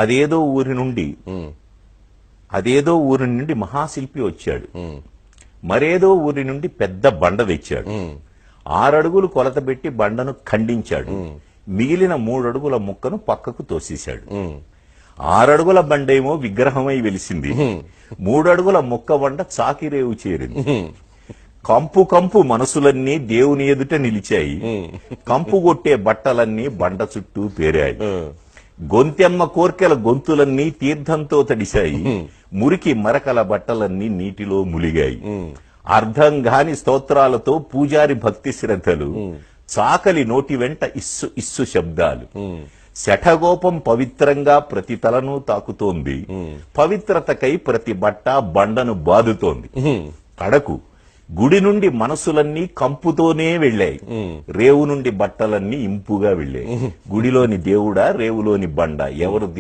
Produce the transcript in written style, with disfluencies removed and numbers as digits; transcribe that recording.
అదేదో ఊరి నుండి మహాశిల్పి వచ్చాడు. మరేదో ఊరి నుండి పెద్ద బండ తెచ్చాడు. 6 అడుగులు కొలత పెట్టి బండను ఖండించాడు. మిగిలిన 3 అడుగుల ముక్కను పక్కకు తోసేశాడు. 6 అడుగుల బండేమో విగ్రహమై వెలిసింది. 3 అడుగుల ముక్క బండ చాకిరేవు చేరింది. కంపు కంపు మనసులన్నీ దేవుని ఎదుట నిలిచాయి. కంపు కొట్టే బట్టలన్నీ బండ చుట్టూ పేరాయి. గొంతెమ్మ కోర్కెల గొంతులన్నీ తీర్థంతో తడిశాయి. మురికి మరకల బట్టలన్నీ నీటిలో ములిగాయి. అర్థం గాని స్తోత్రాలతో పూజారి భక్తి శ్రద్ధలు, చాకలి నోటి వెంట ఇస్సు ఇస్సు శబ్దాలు. శఠగోపం పవిత్రంగా ప్రతి తలను తాకుతోంది. పవిత్రతకై ప్రతి బట్ట బండను బాదుతోంది. కడకు గుడి నుండి మనసులన్నీ కంపుతోనే వెళ్ళాయి. రేవు నుండి బట్టలన్నీ ఇంపుగా వెళ్ళాయి. గుడిలోని దేవుడా, రేవులోని బండ, ఎవరు